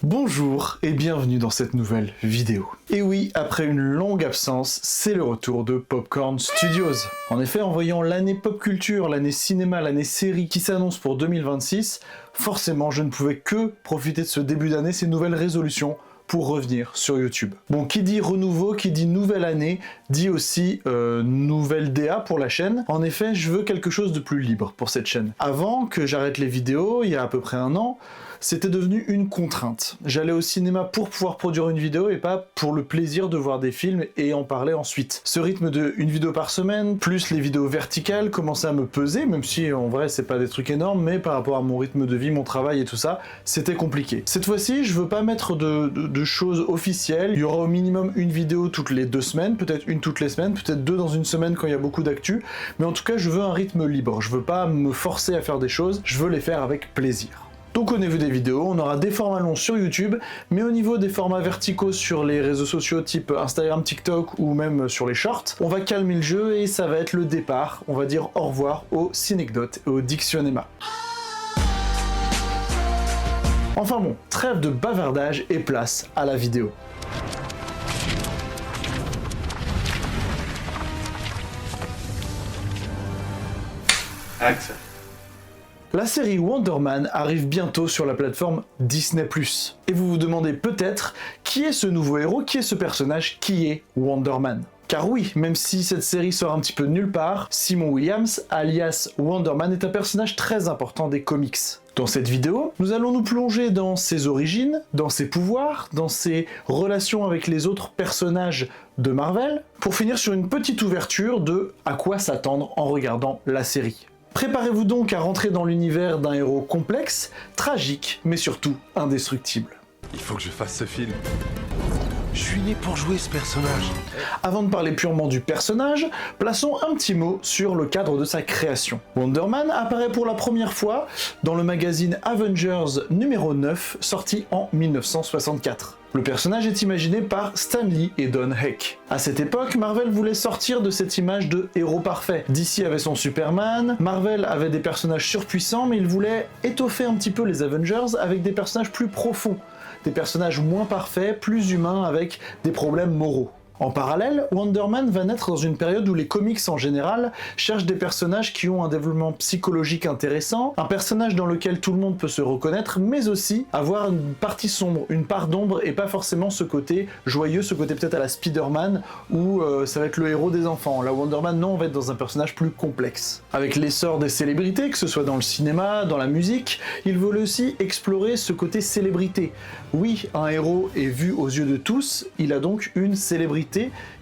Bonjour et bienvenue dans cette nouvelle vidéo. Et oui, après une longue absence, c'est le retour de Popcorn Studios. En effet, en voyant l'année pop culture, l'année cinéma, l'année série qui s'annonce pour 2026, forcément je ne pouvais que profiter de ce début d'année, ces nouvelles résolutions, pour revenir sur YouTube. Bon, qui dit renouveau, qui dit nouvelle année, dit aussi nouvelle DA pour la chaîne. En effet, je veux quelque chose de plus libre pour cette chaîne. Avant que j'arrête les vidéos, il y a à peu près un an, c'était devenu une contrainte. J'allais au cinéma pour pouvoir produire une vidéo et pas pour le plaisir de voir des films et en parler ensuite. Ce rythme de une vidéo par semaine, plus les vidéos verticales, commençait à me peser, même si en vrai c'est pas des trucs énormes, mais par rapport à mon rythme de vie, mon travail et tout ça, c'était compliqué. Cette fois-ci, je veux pas mettre de choses officielles. Il y aura au minimum une vidéo toutes les 2 semaines, peut-être une toutes les semaines, peut-être 2 dans une semaine quand il y a beaucoup d'actu, mais en tout cas je veux un rythme libre. Je veux pas me forcer à faire des choses, je veux les faire avec plaisir. Donc au niveau des vidéos, on aura des formats longs sur YouTube, mais au niveau des formats verticaux sur les réseaux sociaux type Instagram, TikTok ou même sur les shorts, on va calmer le jeu et ça va être le départ, on va dire au revoir au Cinecdote et au Dictionema. Enfin bon, trêve de bavardage et place à la vidéo. Action. La série Wonder Man arrive bientôt sur la plateforme Disney+. Et vous vous demandez peut-être qui est ce nouveau héros, qui est ce personnage, qui est Wonder Man. Car oui, même si cette série sort un petit peu de nulle part, Simon Williams, alias Wonder Man, est un personnage très important des comics. Dans cette vidéo, nous allons nous plonger dans ses origines, dans ses pouvoirs, dans ses relations avec les autres personnages de Marvel, pour finir sur une petite ouverture de à quoi s'attendre en regardant la série. Préparez-vous donc à rentrer dans l'univers d'un héros complexe, tragique, mais surtout indestructible. Il faut que je fasse ce film. Je suis né pour jouer ce personnage. Avant de parler purement du personnage, plaçons un petit mot sur le cadre de sa création. Wonder Man apparaît pour la première fois dans le magazine Avengers numéro 9, sorti en 1964. Le personnage est imaginé par Stan Lee et Don Heck. À cette époque, Marvel voulait sortir de cette image de héros parfait. DC avait son Superman, Marvel avait des personnages surpuissants, mais il voulait étoffer un petit peu les Avengers avec des personnages plus profonds, des personnages moins parfaits, plus humains, avec des problèmes moraux. En parallèle, Wonder Man va naître dans une période où les comics en général cherchent des personnages qui ont un développement psychologique intéressant, un personnage dans lequel tout le monde peut se reconnaître, mais aussi avoir une partie sombre, une part d'ombre, et pas forcément ce côté joyeux, ce côté peut-être à la Spider-Man, où ça va être le héros des enfants. Là, Wonder Man, non, on va être dans un personnage plus complexe. Avec l'essor des célébrités, que ce soit dans le cinéma, dans la musique, il veut aussi explorer ce côté célébrité. Oui, un héros est vu aux yeux de tous, il a donc une célébrité,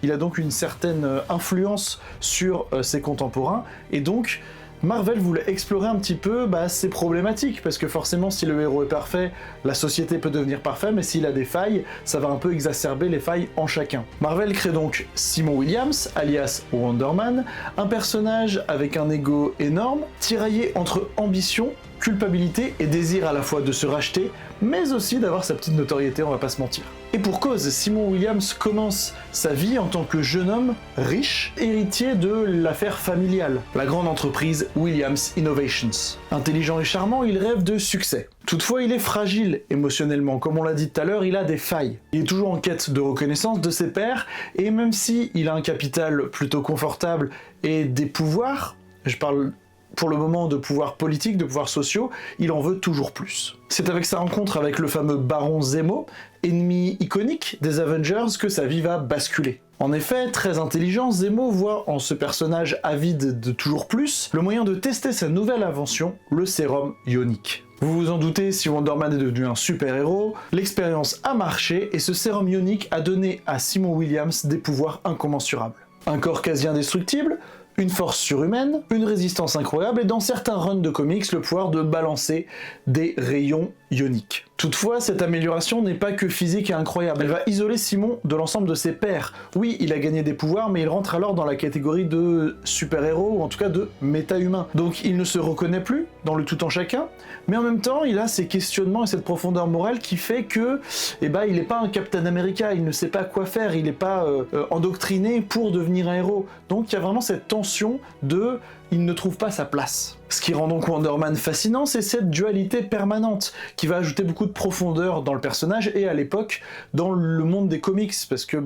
il a donc une certaine influence sur ses contemporains, et donc Marvel voulait explorer un petit peu ces problématiques, parce que forcément si le héros est parfait, la société peut devenir parfaite, mais s'il a des failles, ça va un peu exacerber les failles en chacun. Marvel crée donc Simon Williams, alias Wonder Man, un personnage avec un ego énorme, tiraillé entre ambition, culpabilité et désir à la fois de se racheter, mais aussi d'avoir sa petite notoriété, on va pas se mentir. Et pour cause, Simon Williams commence sa vie en tant que jeune homme riche, héritier de l'affaire familiale, la grande entreprise Williams Innovations. Intelligent et charmant, il rêve de succès. Toutefois, il est fragile émotionnellement, comme on l'a dit tout à l'heure, il a des failles. Il est toujours en quête de reconnaissance de ses pairs, et même si il a un capital plutôt confortable et des pouvoirs, je parle pour le moment de pouvoirs politiques, de pouvoirs sociaux, il en veut toujours plus. C'est avec sa rencontre avec le fameux Baron Zemo, ennemi iconique des Avengers, que sa vie va basculer. En effet, très intelligent, Zemo voit en ce personnage avide de toujours plus le moyen de tester sa nouvelle invention, le sérum ionique. Vous vous en doutez, si Wonder Man est devenu un super-héros, l'expérience a marché et ce sérum ionique a donné à Simon Williams des pouvoirs incommensurables. Un corps quasi indestructible, une force surhumaine, une résistance incroyable et dans certains runs de comics, le pouvoir de balancer des rayons ioniques. Toutefois, cette amélioration n'est pas que physique et incroyable, elle va isoler Simon de l'ensemble de ses pairs. Oui, il a gagné des pouvoirs, mais il rentre alors dans la catégorie de super-héros, ou en tout cas de méta-humain. Donc il ne se reconnaît plus dans le tout en chacun, mais en même temps, il a ces questionnements et cette profondeur morale qui fait que, il n'est pas un Captain America, il ne sait pas quoi faire, il n'est pas endoctriné pour devenir un héros. Donc il y a vraiment cette tension de il ne trouve pas sa place. Ce qui rend donc Wonder Man fascinant, c'est cette dualité permanente, qui va ajouter beaucoup de profondeur dans le personnage et à l'époque dans le monde des comics, parce que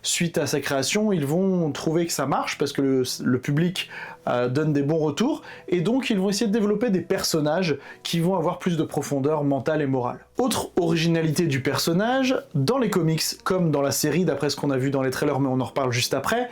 suite à sa création, ils vont trouver que ça marche, parce que le public donne des bons retours, et donc ils vont essayer de développer des personnages qui vont avoir plus de profondeur mentale et morale. Autre originalité du personnage, dans les comics comme dans la série, d'après ce qu'on a vu dans les trailers, mais on en reparle juste après,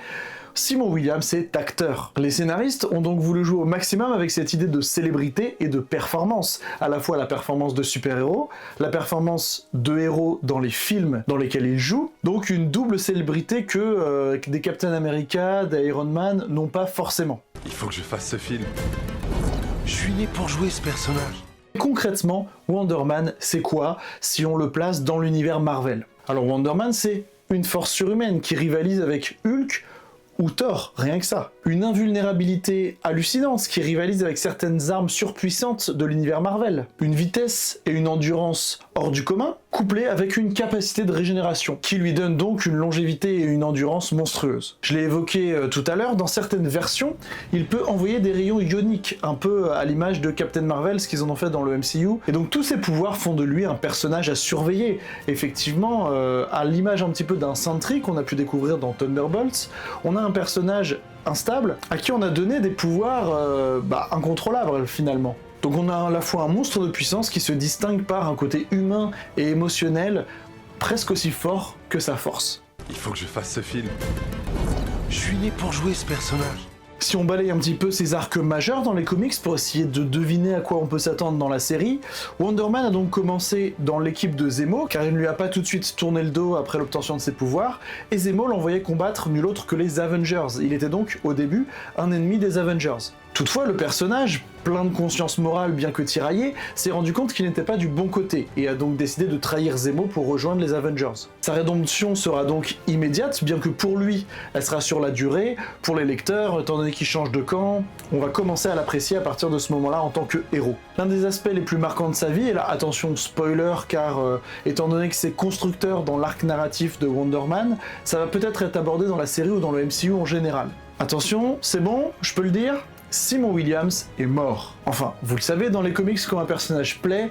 Simon Williams est acteur. Les scénaristes ont donc voulu jouer au maximum avec cette idée de célébrité et de performance. À la fois la performance de super-héros, la performance de héros dans les films dans lesquels ils jouent, donc une double célébrité que des Captain America, des Iron Man n'ont pas forcément. Il faut que je fasse ce film. Je suis né pour jouer ce personnage. Concrètement, Wonder Man, c'est quoi si on le place dans l'univers Marvel? Alors Wonder Man, c'est une force surhumaine qui rivalise avec Hulk, ou Thor, rien que ça. Une invulnérabilité hallucinante qui rivalise avec certaines armes surpuissantes de l'univers Marvel. Une vitesse et une endurance hors du commun, couplée avec une capacité de régénération, qui lui donne donc une longévité et une endurance monstrueuses. Je l'ai évoqué tout à l'heure, dans certaines versions, il peut envoyer des rayons ioniques, un peu à l'image de Captain Marvel, ce qu'ils en ont fait dans le MCU, et donc tous ces pouvoirs font de lui un personnage à surveiller. Effectivement, à l'image un petit peu d'un Sentry qu'on a pu découvrir dans Thunderbolts, on a un personnage instable à qui on a donné des pouvoirs incontrôlables finalement. Donc on a à la fois un monstre de puissance qui se distingue par un côté humain et émotionnel presque aussi fort que sa force. Il faut que je fasse ce film. Je suis né pour jouer ce personnage. Si on balaye un petit peu ces arcs majeurs dans les comics pour essayer de deviner à quoi on peut s'attendre dans la série, Wonder Man a donc commencé dans l'équipe de Zemo, car il ne lui a pas tout de suite tourné le dos après l'obtention de ses pouvoirs, et Zemo l'envoyait combattre nul autre que les Avengers. Il était donc, au début, un ennemi des Avengers. Toutefois, le personnage, plein de conscience morale bien que tiraillé, s'est rendu compte qu'il n'était pas du bon côté, et a donc décidé de trahir Zemo pour rejoindre les Avengers. Sa rédemption sera donc immédiate, bien que pour lui, elle sera sur la durée. Pour les lecteurs, étant donné qu'il change de camp, on va commencer à l'apprécier à partir de ce moment-là en tant que héros. L'un des aspects les plus marquants de sa vie, et là, attention spoiler, car étant donné que c'est constructeur dans l'arc narratif de Wonder Man, ça va peut-être être abordé dans la série ou dans le MCU en général. Attention, c'est bon, je peux le dire ? Simon Williams est mort. Enfin, vous le savez, dans les comics, quand un personnage plaît,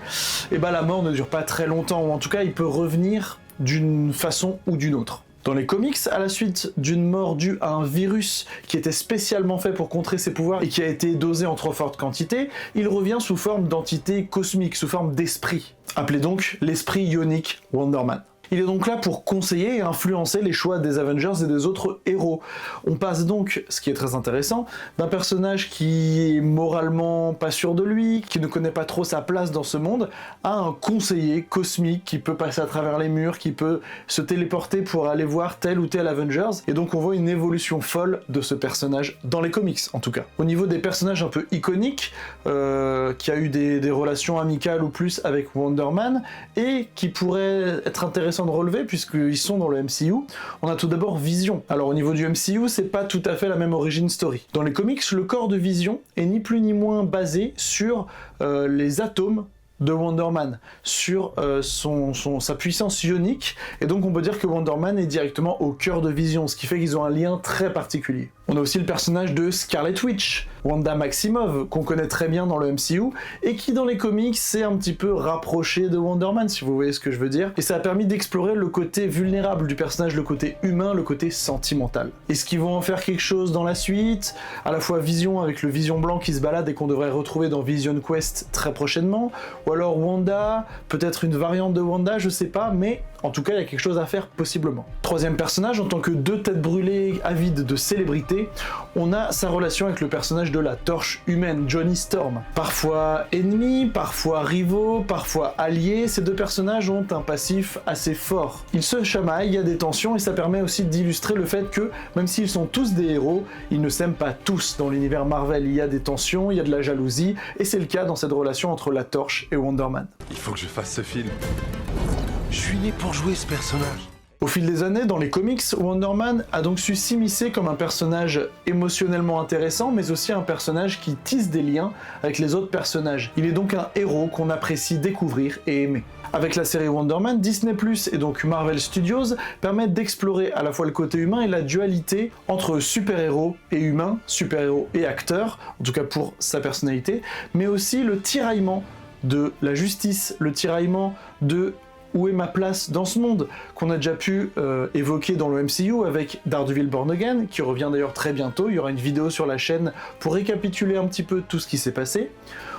la mort ne dure pas très longtemps, ou en tout cas, il peut revenir d'une façon ou d'une autre. Dans les comics, à la suite d'une mort due à un virus qui était spécialement fait pour contrer ses pouvoirs et qui a été dosé en trop forte quantité, il revient sous forme d'entité cosmique, sous forme d'esprit, appelé donc l'esprit ionique Wonder Man. Il est donc là pour conseiller et influencer les choix des Avengers et des autres héros. On passe donc, ce qui est très intéressant, d'un personnage qui est moralement pas sûr de lui, qui ne connaît pas trop sa place dans ce monde, à un conseiller cosmique qui peut passer à travers les murs, qui peut se téléporter pour aller voir tel ou tel Avengers, et donc on voit une évolution folle de ce personnage, dans les comics en tout cas. Au niveau des personnages un peu iconiques, qui a eu des relations amicales ou plus avec Wonder Man, et qui pourraient être intéressants de relever puisqu'ils sont dans le MCU, on a tout d'abord Vision. Alors au niveau du MCU, c'est pas tout à fait la même origin story. Dans les comics, le corps de Vision est ni plus ni moins basé sur les atomes de Wonder Man, sur sa puissance ionique, et donc on peut dire que Wonder Man est directement au cœur de Vision, ce qui fait qu'ils ont un lien très particulier. On a aussi le personnage de Scarlet Witch, Wanda Maximoff, qu'on connaît très bien dans le MCU, et qui dans les comics s'est un petit peu rapproché de Wonder Man, si vous voyez ce que je veux dire, et ça a permis d'explorer le côté vulnérable du personnage, le côté humain, le côté sentimental. Est-ce qu'ils vont en faire quelque chose dans la suite? À la fois Vision avec le Vision blanc qui se balade et qu'on devrait retrouver dans Vision Quest très prochainement, ou alors Wanda, peut-être une variante de Wanda, je sais pas, mais en tout cas il y a quelque chose à faire possiblement. Troisième personnage, en tant que deux têtes brûlées avides de célébrité, on a sa relation avec le personnage de la Torche humaine, Johnny Storm. Parfois ennemis, parfois rivaux, parfois alliés, ces deux personnages ont un passif assez fort. Ils se chamaillent, il y a des tensions, et ça permet aussi d'illustrer le fait que, même s'ils sont tous des héros, ils ne s'aiment pas tous dans l'univers Marvel. Il y a des tensions, il y a de la jalousie, et c'est le cas dans cette relation entre la Torche et Wonder Man. Il faut que je fasse ce film. Je suis né pour jouer ce personnage. Au fil des années, dans les comics, Wonder Man a donc su s'immiscer comme un personnage émotionnellement intéressant, mais aussi un personnage qui tisse des liens avec les autres personnages. Il est donc un héros qu'on apprécie découvrir et aimer. Avec la série Wonder Man, Disney+, et donc Marvel Studios permettent d'explorer à la fois le côté humain et la dualité entre super-héros et humains, super-héros et acteurs, en tout cas pour sa personnalité, mais aussi le tiraillement de la justice, le tiraillement de où est ma place dans ce monde, qu'on a déjà pu évoquer dans le MCU avec Daredevil Born Again, qui revient d'ailleurs très bientôt. Il y aura une vidéo sur la chaîne pour récapituler un petit peu tout ce qui s'est passé.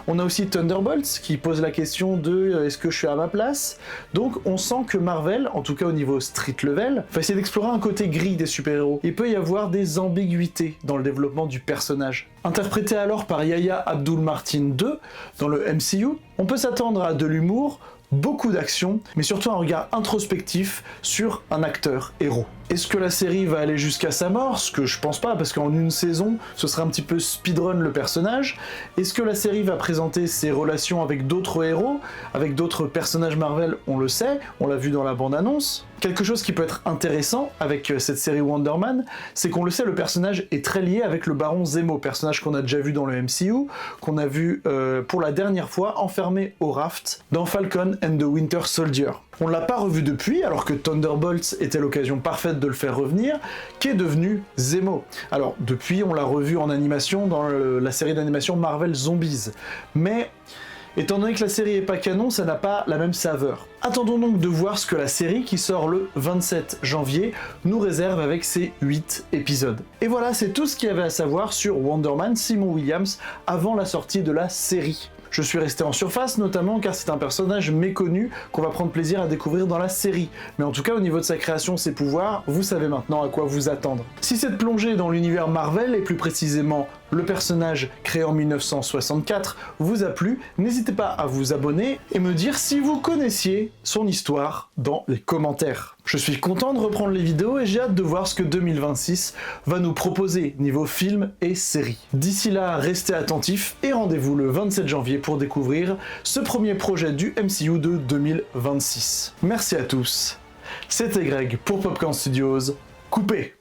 On a aussi Thunderbolts qui pose la question de est-ce que je suis à ma place? Donc on sent que Marvel, en tout cas au niveau street level, va essayer d'explorer un côté gris des super-héros. Il peut y avoir des ambiguïtés dans le développement du personnage. Interprété alors par Yahya Abdul-Mateen II dans le MCU, on peut s'attendre à de l'humour, beaucoup d'action, mais surtout un regard introspectif sur un acteur héros. Est-ce que la série va aller jusqu'à sa mort? Ce que je pense pas, parce qu'en une saison, ce sera un petit peu speedrun le personnage. Est-ce que la série va présenter ses relations avec d'autres héros, avec d'autres personnages Marvel? On le sait, on l'a vu dans la bande-annonce. Quelque chose qui peut être intéressant avec cette série Wonder Man, c'est qu'on le sait, le personnage est très lié avec le Baron Zemo, personnage qu'on a déjà vu dans le MCU, qu'on a vu pour la dernière fois enfermé au raft dans Falcon and the Winter Soldier. On l'a pas revu depuis, alors que Thunderbolts était l'occasion parfaite de le faire revenir, qu'est devenu Zemo. Alors depuis, on l'a revu en animation dans la série d'animation Marvel Zombies, mais étant donné que la série est pas canon, ça n'a pas la même saveur. Attendons donc de voir ce que la série, qui sort le 27 janvier, nous réserve avec ses 8 épisodes. Et voilà, c'est tout ce qu'il y avait à savoir sur Wonder Man Simon Williams avant la sortie de la série. Je suis resté en surface, notamment car c'est un personnage méconnu qu'on va prendre plaisir à découvrir dans la série. Mais en tout cas, au niveau de sa création, ses pouvoirs, vous savez maintenant à quoi vous attendre. Si cette plongée dans l'univers Marvel, et plus précisément le personnage créé en 1964, vous a plu, n'hésitez pas à vous abonner et me dire si vous connaissiez son histoire dans les commentaires. Je suis content de reprendre les vidéos et j'ai hâte de voir ce que 2026 va nous proposer niveau film et série. D'ici là, restez attentifs et rendez-vous le 27 janvier pour découvrir ce premier projet du MCU de 2026. Merci à tous, c'était Greg pour Popcorn Studios, coupé!